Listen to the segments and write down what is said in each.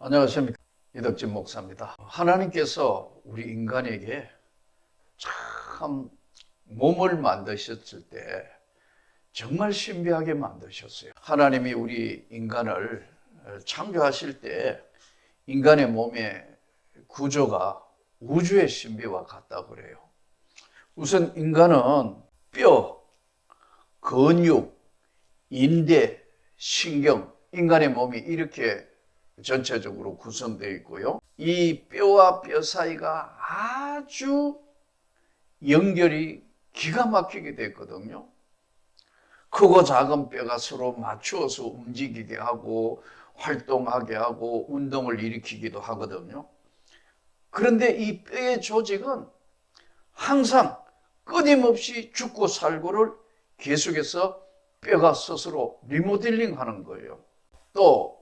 안녕하십니까. 이덕진 목사입니다. 하나님께서 우리 인간에게 참 몸을 만드셨을 때 정말 신비하게 만드셨어요. 하나님이 우리 인간을 창조하실 때 인간의 몸의 구조가 우주의 신비와 같다고 그래요. 우선 인간은 뼈, 근육, 인대, 신경, 인간의 몸이 이렇게 전체적으로 구성되어 있고요. 이 뼈와 뼈 사이가 아주 연결이 기가 막히게 됐거든요. 크고 작은 뼈가 서로 맞추어서 움직이게 하고 활동하게 하고 운동을 일으키기도 하거든요. 그런데 이 뼈의 조직은 항상 끊임없이 죽고 살고를 계속해서 뼈가 스스로 리모델링 하는 거예요. 또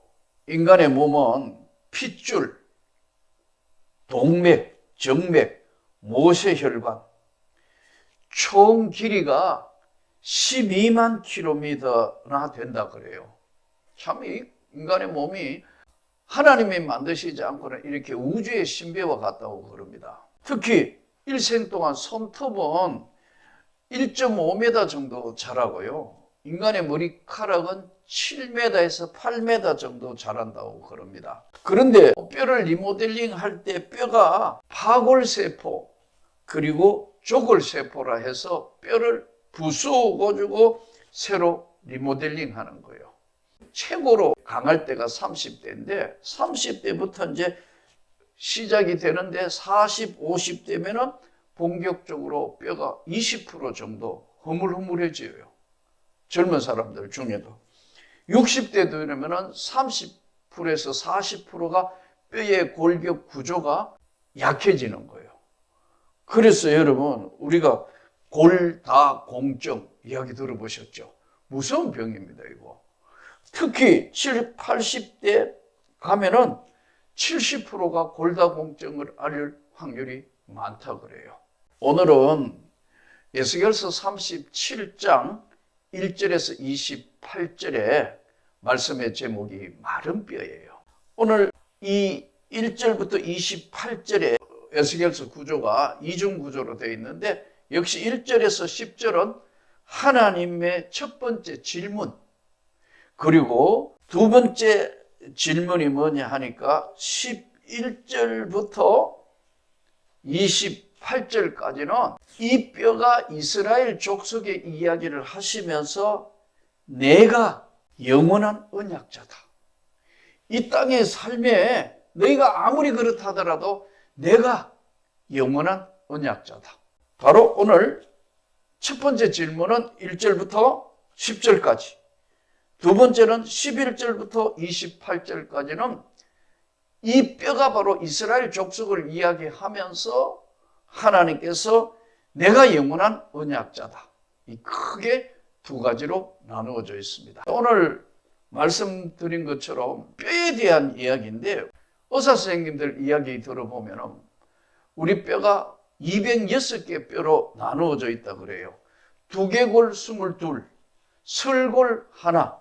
인간의 몸은 핏줄, 동맥, 정맥, 모세혈관 총 길이가 12만 킬로미터나 된다 그래요. 참 이 인간의 몸이 하나님이 만드시지 않고는 이렇게 우주의 신비와 같다고 그럽니다. 특히 일생 동안 손톱은 1.5m 정도 자라고요. 인간의 머리카락은 7m에서 8m 정도 자란다고 그럽니다. 그런데 뼈를 리모델링 할 때 뼈가 파골세포 그리고 조골세포라 해서 뼈를 부수어주고 새로 리모델링 하는 거예요. 최고로 강할 때가 30대인데 30대부터 이제 시작이 되는데 40, 50대면은 본격적으로 뼈가 20% 정도 허물허물해져요. 젊은 사람들 중에도. 60대 되면은 30%에서 40%가 뼈의 골격 구조가 약해지는 거예요. 그래서 여러분, 우리가 골다공증 이야기 들어보셨죠? 무서운 병입니다, 이거. 특히 70, 80대 가면은 70%가 골다공증을 앓을 확률이 많다 그래요. 오늘은 에스겔서 37장 1절에서 28절의 말씀의 제목이 마른 뼈예요. 오늘 이 1절부터 28절의 에스겔서 구조가 이중 구조로 되어 있는데 역시 1절에서 10절은 하나님의 첫 번째 질문, 그리고 두 번째 질문이 뭐냐 하니까 11절부터 28절까지는 이 뼈가 이스라엘 족속의 이야기를 하시면서 내가 영원한 언약자다. 이 땅의 삶에 너희가 아무리 그렇다더라도 내가 영원한 언약자다. 바로 오늘 첫 번째 질문은 1절부터 10절까지, 두 번째는 11절부터 28절까지는 이 뼈가 바로 이스라엘 족속을 이야기하면서 하나님께서 내가 영원한 언약자다. 이 크게 두 가지로 나누어져 있습니다. 오늘 말씀드린 것처럼 뼈에 대한 이야기인데 의사 선생님들 이야기 들어보면 우리 뼈가 206개 뼈로 나누어져 있다 그래요. 두개골 22, 설골 하나,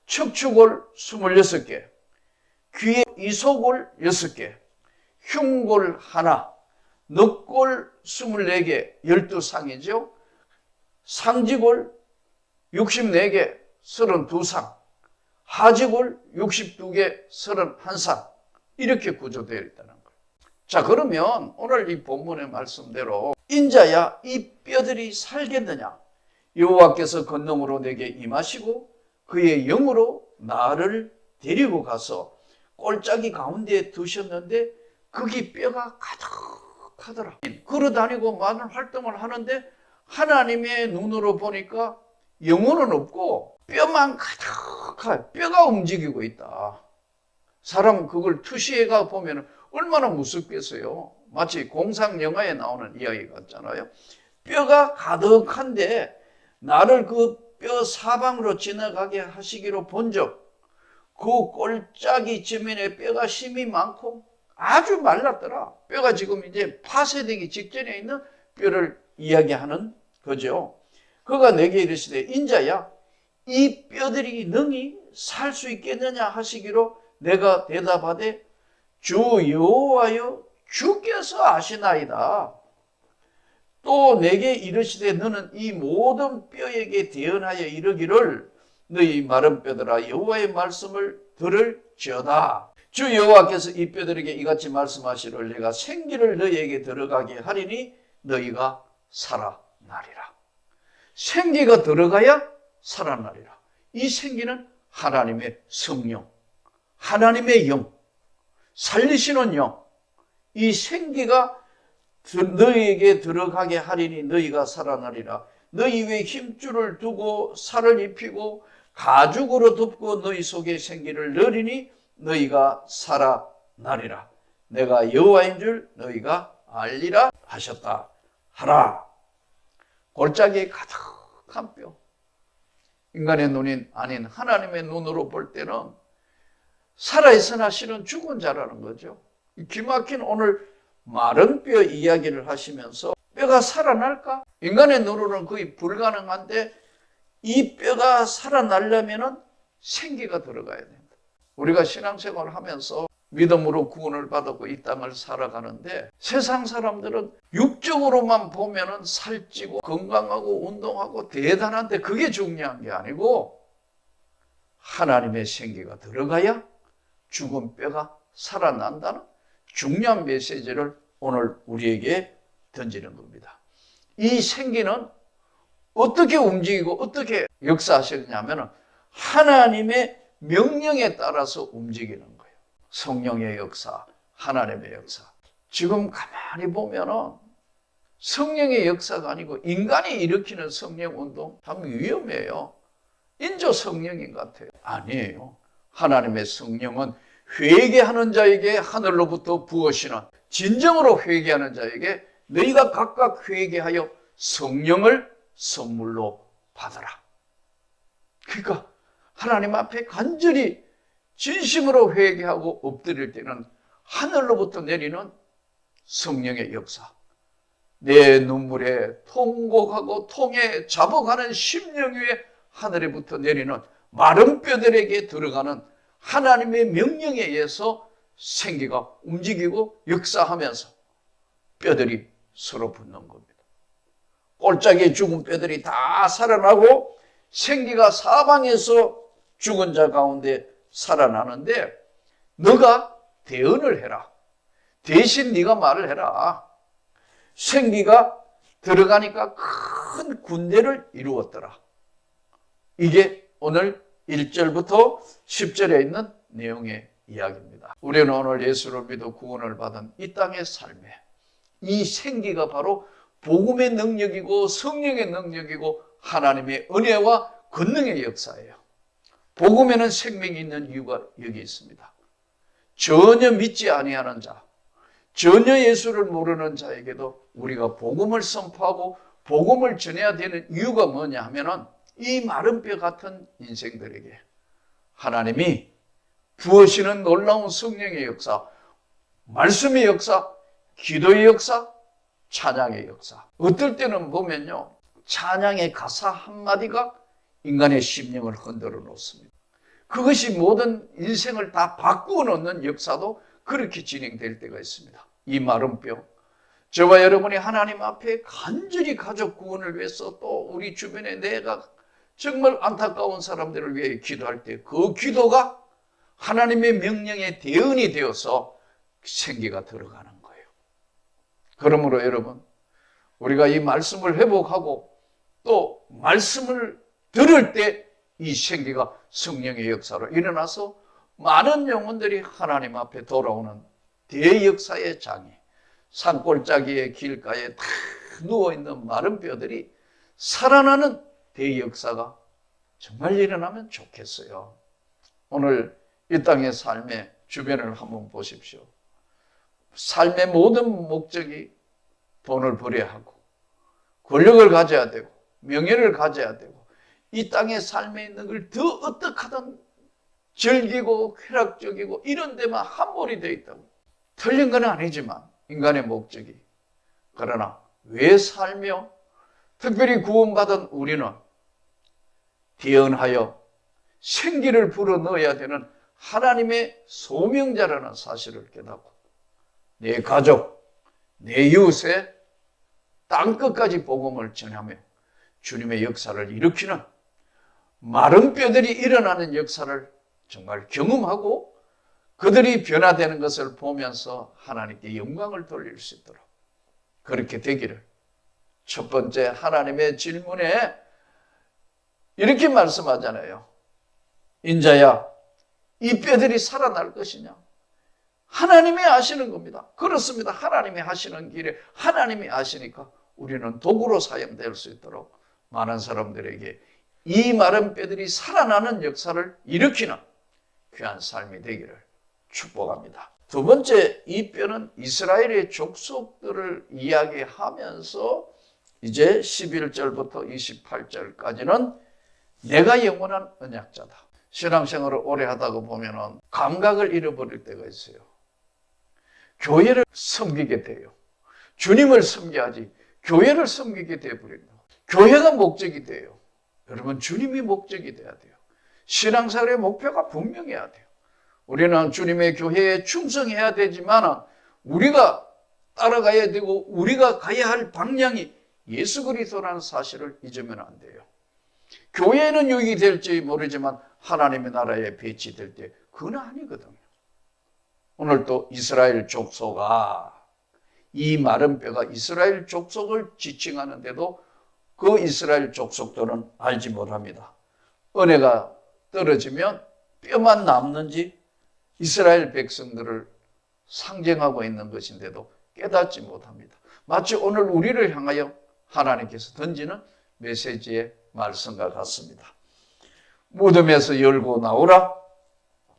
척추골 26개, 귀에 이소골 6개, 흉골 하나, 늑골 24개, 12상이죠. 상지골 64개, 32상, 하지골 62개, 31상, 이렇게 구조되어 있다는 거예요. 자, 그러면 오늘 이 본문의 말씀대로 인자야 이 뼈들이 살겠느냐? 여호와께서 권능으로 내게 임하시고 그의 영으로 나를 데리고 가서 골짜기 가운데에 두셨는데 거기 뼈가 가득하더라. 걸어다니고 많은 활동을 하는데 하나님의 눈으로 보니까 영혼은 없고 뼈만 가득해. 뼈가 움직이고 있다. 사람은 그걸 투시해가 보면 얼마나 무섭겠어요. 마치 공상 영화에 나오는 이야기 같잖아요. 뼈가 가득한데 나를 그 뼈 사방으로 지나가게 하시기로 본 적, 그 골짜기 지면에 뼈가 심이 많고 아주 말랐더라. 뼈가 지금 이제 파쇄되기 직전에 있는 뼈를 이야기하는 거죠. 그가 내게 이르시되 인자야 이 뼈들이 능히 살 수 있겠느냐 하시기로 내가 대답하되 주 여호와여 주께서 아시나이다. 또 내게 이르시되 너는 이 모든 뼈에게 대언하여 이르기를 너희 마른 뼈들아 여호와의 말씀을 들을지어다. 주 여호와께서 이 뼈들에게 이같이 말씀하시를 내가 생기를 너희에게 들어가게 하리니 너희가 살아나리라. 생기가 들어가야 살아나리라. 이 생기는 하나님의 성령, 하나님의 영, 살리시는 영, 이 생기가 너희에게 들어가게 하리니 너희가 살아나리라. 너희 위에 힘줄을 두고 살을 입히고 가죽으로 덮고 너희 속에 생기를 넣으리니 너희가 살아나리라. 내가 여호와인 줄 너희가 알리라 하셨다 하라. 골짜기에 가득한 뼈. 인간의 눈이 아닌 하나님의 눈으로 볼 때는 살아있으나 실은 죽은 자라는 거죠. 기막힌 오늘 마른 뼈 이야기를 하시면서 뼈가 살아날까? 인간의 눈으로는 거의 불가능한데 이 뼈가 살아나려면 생기가 들어가야 된다. 우리가 신앙생활을 하면서 믿음으로 구원을 받았고 이 땅을 살아가는데 세상 사람들은 육적으로만 보면은 살찌고 건강하고 운동하고 대단한데 그게 중요한 게 아니고 하나님의 생기가 들어가야 죽은 뼈가 살아난다는 중요한 메시지를 오늘 우리에게 던지는 겁니다. 이 생기는 어떻게 움직이고 어떻게 역사하시느냐면 하나님의 명령에 따라서 움직이는 거예요. 성령의 역사, 하나님의 역사. 지금 가만히 보면은 성령의 역사가 아니고 인간이 일으키는 성령 운동 참 위험해요. 인조 성령인 것 같아요. 아니에요. 하나님의 성령은 회개하는 자에게 하늘로부터 부으시는, 진정으로 회개하는 자에게 너희가 각각 회개하여 성령을 선물로 받아라. 그러니까 하나님 앞에 간절히 진심으로 회개하고 엎드릴 때는 하늘로부터 내리는 성령의 역사, 내 눈물에 통곡하고 통에 잡아가는 심령 위에 하늘에부터 내리는 마른 뼈들에게 들어가는 하나님의 명령에 의해서 생기가 움직이고 역사하면서 뼈들이 서로 붙는 겁니다. 골짜기에 죽은 뼈들이 다 살아나고 생기가 사방에서 죽은 자 가운데 살아나는데 너가 대언을 해라. 대신 네가 말을 해라. 생기가 들어가니까 큰 군대를 이루었더라. 이게 오늘 1절부터 10절에 있는 내용의 이야기입니다. 우리는 오늘 예수를 믿어 구원을 받은 이 땅의 삶에 이 생기가 바로 복음의 능력이고 성령의 능력이고 하나님의 은혜와 권능의 역사예요. 복음에는 생명이 있는 이유가 여기 있습니다. 전혀 믿지 아니하는 자, 전혀 예수를 모르는 자에게도 우리가 복음을 선포하고 복음을 전해야 되는 이유가 뭐냐 하면은 이 마른 뼈 같은 인생들에게 하나님이 부으시는 놀라운 성령의 역사, 말씀의 역사, 기도의 역사, 찬양의 역사. 어떨 때는 보면요, 찬양의 가사 한마디가 인간의 심령을 흔들어 놓습니다. 그것이 모든 인생을 다 바꾸어 놓는 역사도 그렇게 진행될 때가 있습니다. 이 마른 뼈, 저와 여러분이 하나님 앞에 간절히 가족 구원을 위해서 또 우리 주변에 내가 정말 안타까운 사람들을 위해 기도할 때 그 기도가 하나님의 명령에 대언이 되어서 생기가 들어가는 거예요. 그러므로 여러분, 우리가 이 말씀을 회복하고 또 말씀을 들을 때 이 생기가 성령의 역사로 일어나서 많은 영혼들이 하나님 앞에 돌아오는 대역사의 장이, 산골짜기의 길가에 다 누워있는 마른 뼈들이 살아나는 대역사가 정말 일어나면 좋겠어요. 오늘 이 땅의 삶의 주변을 한번 보십시오. 삶의 모든 목적이 돈을 벌어야 하고 권력을 가져야 되고 명예를 가져야 되고 이 땅의 삶에 있는 걸 더 어떻게 하든 즐기고 쾌락적이고 이런 데만 함몰이 되어 있다고. 틀린 건 아니지만 인간의 목적이. 그러나 왜 살며 특별히 구원받은 우리는 대언하여 생기를 불어넣어야 되는 하나님의 소명자라는 사실을 깨닫고 내 가족, 내 이웃에 땅끝까지 복음을 전하며 주님의 역사를 일으키는 마른 뼈들이 일어나는 역사를 정말 경험하고 그들이 변화되는 것을 보면서 하나님께 영광을 돌릴 수 있도록 그렇게 되기를. 첫 번째 하나님의 질문에 이렇게 말씀하잖아요. 인자야, 이 뼈들이 살아날 것이냐? 하나님이 아시는 겁니다. 그렇습니다. 하나님이 하시는 길에 하나님이 아시니까 우리는 도구로 사용될 수 있도록 많은 사람들에게 이 마른 뼈들이 살아나는 역사를 일으키는 귀한 삶이 되기를 축복합니다. 두 번째, 이 뼈는 이스라엘의 족속들을 이야기하면서 이제 11절부터 28절까지는 내가 영원한 언약자다. 신앙생활을 오래 하다가 보면은 감각을 잃어버릴 때가 있어요. 교회를 섬기게 돼요. 주님을 섬겨야지 교회를 섬기게 되어버립니다. 교회가 목적이 돼요. 여러분, 주님이 목적이 돼야 돼요. 신앙생활의 목표가 분명해야 돼요. 우리는 주님의 교회에 충성해야 되지만 우리가 따라가야 되고 우리가 가야 할 방향이 예수 그리스도라는 사실을 잊으면 안 돼요. 교회는 유익이 될지 모르지만 하나님의 나라에 배치될 때 그건 아니거든요. 오늘 또 이스라엘 족속아, 이 마른 뼈가 이스라엘 족속을 지칭하는데도 그 이스라엘 족속들은 알지 못합니다. 은혜가 떨어지면 뼈만 남는지 이스라엘 백성들을 상징하고 있는 것인데도 깨닫지 못합니다. 마치 오늘 우리를 향하여 하나님께서 던지는 메시지의 말씀과 같습니다. 무덤에서 열고 나오라.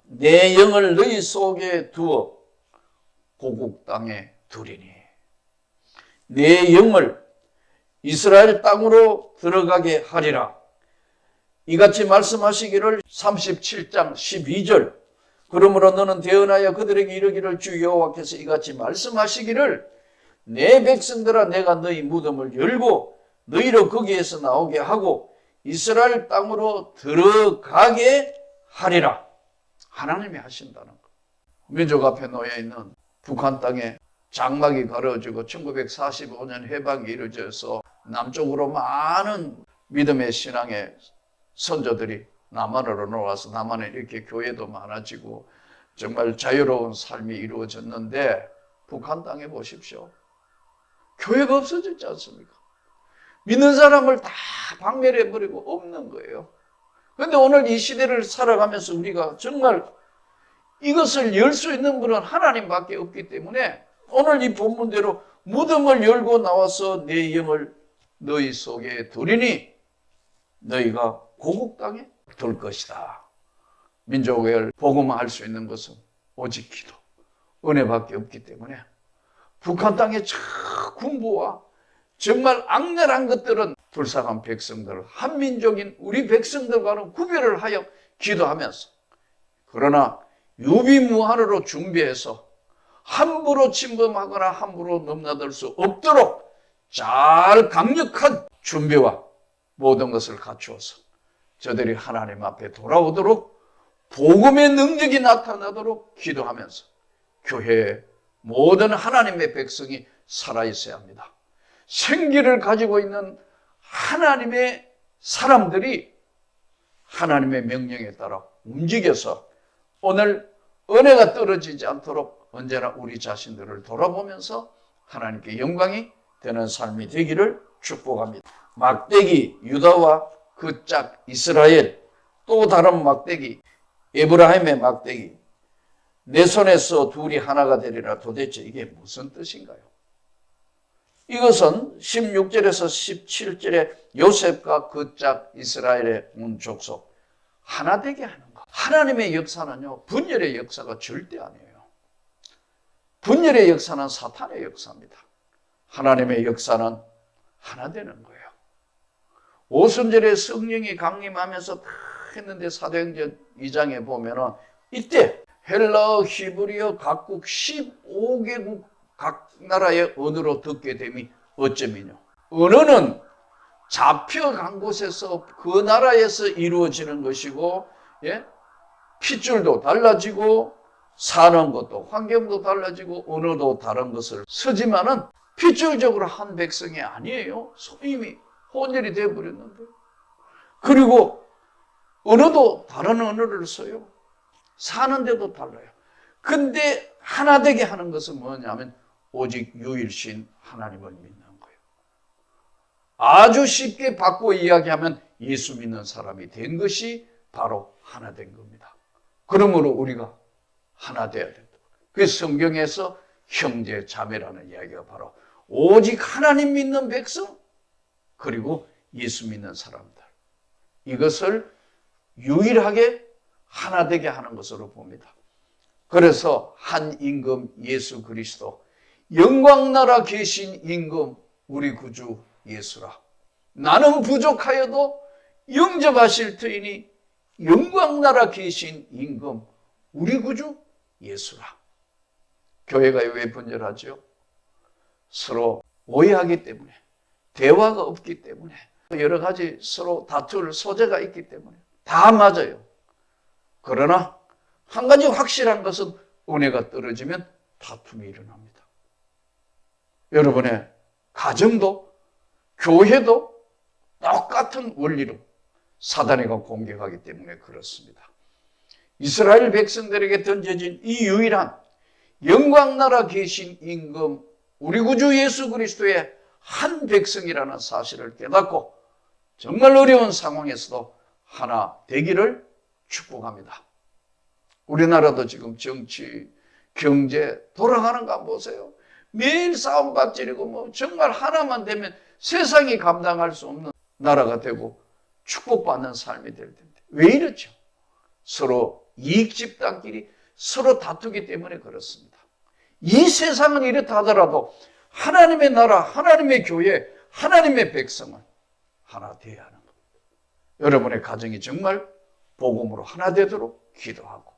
내 영을 너희 속에 두어 고국 땅에 두리니. 내 영을 이스라엘 땅으로 들어가게 하리라. 이같이 말씀하시기를 37장 12절. 그러므로 너는 대언하여 그들에게 이르기를 주 여호와께서 이같이 말씀하시기를 내 백성들아 내가 너희 무덤을 열고 너희로 거기에서 나오게 하고 이스라엘 땅으로 들어가게 하리라. 하나님이 하신다는 것. 민족 앞에 놓여 있는 북한 땅에 장막이 가려지고 1945년 해방이 이루어져서 남쪽으로 많은 믿음의 신앙의 선조들이 남한으로 나와서 남한에 이렇게 교회도 많아지고 정말 자유로운 삶이 이루어졌는데 북한 땅에 보십시오. 교회가 없어졌지 않습니까? 믿는 사람을 다 박멸해버리고 없는 거예요. 그런데 오늘 이 시대를 살아가면서 우리가 정말 이것을 열 수 있는 분은 하나님밖에 없기 때문에 오늘 이 본문대로 무덤을 열고 나와서 내 영을 너희 속에 두리니 너희가 고국 땅에 둘 것이다. 민족을 복음화할 수 있는 것은 오직 기도, 은혜밖에 없기 때문에 북한 땅의 군부와 정말 악랄한 것들은 불쌍한 백성들, 한민족인 우리 백성들과는 구별을 하여 기도하면서 그러나 유비무환으로 준비해서 함부로 침범하거나 함부로 넘나들 수 없도록 잘 강력한 준비와 모든 것을 갖추어서 저들이 하나님 앞에 돌아오도록 복음의 능력이 나타나도록 기도하면서 교회의 모든 하나님의 백성이 살아있어야 합니다. 생기를 가지고 있는 하나님의 사람들이 하나님의 명령에 따라 움직여서 오늘 은혜가 떨어지지 않도록 언제나 우리 자신들을 돌아보면서 하나님께 영광이 되는 삶이 되기를 축복합니다. 막대기 유다와 그 짝 이스라엘, 또 다른 막대기 에브라임의 막대기, 내 손에서 둘이 하나가 되리라. 도대체 이게 무슨 뜻인가요? 이것은 16절에서 17절에 요셉과 그 짝 이스라엘의 온 족속 하나 되게 하는 것. 하나님의 역사는요, 분열의 역사가 절대 아니에요. 분열의 역사는 사탄의 역사입니다. 하나님의 역사는 하나 되는 거예요. 오순절에 성령이 강림하면서 다 했는데 사도행전 2장에 보면은 이때 헬라어, 히브리어 각국 15개국 각 나라의 언어로 듣게 됨이 어쩌면요. 언어는 잡혀간 곳에서 그 나라에서 이루어지는 것이고, 예? 핏줄도 달라지고 사는 것도 환경도 달라지고 언어도 다른 것을 쓰지만은 핏줄적으로 한 백성이 아니에요. 이미 혼혈이 되어버렸는데. 그리고 언어도 다른 언어를 써요. 사는 데도 달라요. 근데 하나 되게 하는 것은 뭐냐면 오직 유일신 하나님을 믿는 거예요. 아주 쉽게 바꿔 이야기하면 예수 믿는 사람이 된 것이 바로 하나 된 겁니다. 그러므로 우리가 하나 돼야 된다. 그래서 성경에서 형제 자매라는 이야기가 바로 오직 하나님 믿는 백성 그리고 예수 믿는 사람들 이것을 유일하게 하나 되게 하는 것으로 봅니다. 그래서 한 임금 예수 그리스도 영광나라 계신 임금 우리 구주 예수라. 나는 부족하여도 영접하실 터이니 영광나라 계신 임금 우리 구주 예수라. 교회가 왜 분열하죠? 서로 오해하기 때문에 대화가 없기 때문에 여러 가지 서로 다툴 소재가 있기 때문에 다 맞아요. 그러나 한 가지 확실한 것은 은혜가 떨어지면 다툼이 일어납니다. 여러분의 가정도 교회도 똑같은 원리로 사단이가 공격하기 때문에 그렇습니다. 이스라엘 백성들에게 던져진 이 유일한 영광나라 계신 임금 우리 구주 예수 그리스도의 한 백성이라는 사실을 깨닫고 정말 어려운 상황에서도 하나 되기를 축복합니다. 우리나라도 지금 정치, 경제 돌아가는 거 보세요. 매일 싸움박질이고 정말 하나만 되면 세상이 감당할 수 없는 나라가 되고 축복받는 삶이 될 텐데 왜 이렇죠? 서로 이익 집단끼리 서로 다투기 때문에 그렇습니다. 이 세상은 이렇다 하더라도 하나님의 나라, 하나님의 교회, 하나님의 백성은 하나 되어야 하는 겁니다. 여러분의 가정이 정말 복음으로 하나 되도록 기도하고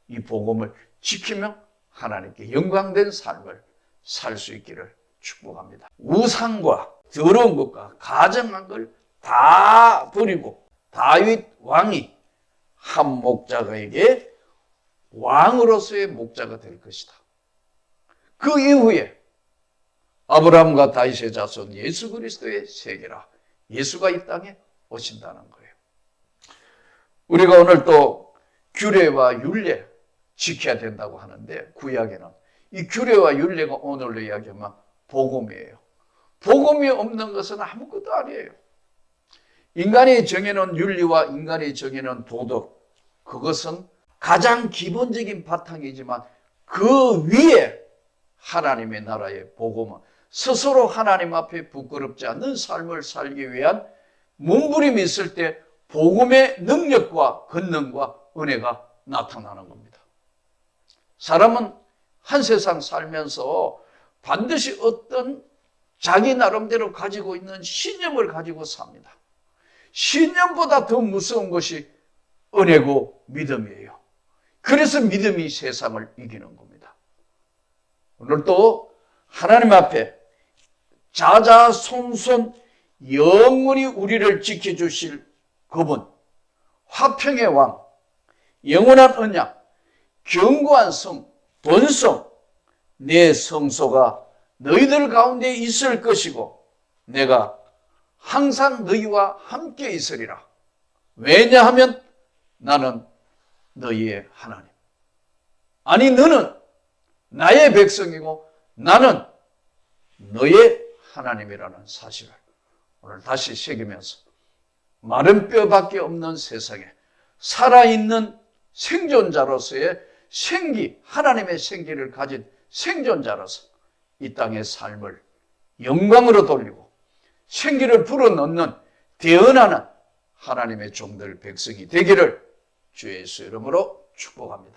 이 복음을 지키며 하나님께 영광된 삶을 살 수 있기를 축복합니다. 우상과 더러운 것과 가증한 걸 다 버리고 다윗 왕이 한 목자에게 왕으로서의 목자가 될 것이다. 그 이후에 아브라함과 다윗의 자손 예수 그리스도의 세계라 예수가 이 땅에 오신다는 거예요. 우리가 오늘 또 규례와 율례 지켜야 된다고 하는데 구약에는 이 규례와 율례가 오늘로 이야기하면 복음이에요. 복음이 없는 것은 아무것도 아니에요. 인간이 정해놓은 윤리와 인간이 정해놓은 도덕 그것은 가장 기본적인 바탕이지만 그 위에 하나님의 나라의 복음은 스스로 하나님 앞에 부끄럽지 않는 삶을 살기 위한 몸부림이 있을 때 복음의 능력과 권능과 은혜가 나타나는 겁니다. 사람은 한 세상 살면서 반드시 어떤 자기 나름대로 가지고 있는 신념을 가지고 삽니다. 신념보다 더 무서운 것이 은혜고 믿음이에요. 그래서 믿음이 세상을 이기는 겁니다. 오늘 또 하나님 앞에 자자손손 영원히 우리를 지켜주실 그분, 화평의 왕, 영원한 언약, 견고한 성, 번성, 내 성소가 너희들 가운데 있을 것이고 내가 항상 너희와 함께 있으리라. 왜냐하면 나는 너희의 하나님. 아니 너는 나의 백성이고 나는 너의 하나님이라는 사실을 오늘 다시 새기면서 마른 뼈밖에 없는 세상에 살아있는 생존자로서의 생기, 하나님의 생기를 가진 생존자로서 이 땅의 삶을 영광으로 돌리고 생기를 불어넣는 대언하는 하나님의 종들 백성이 되기를 주 예수 이름으로 축복합니다.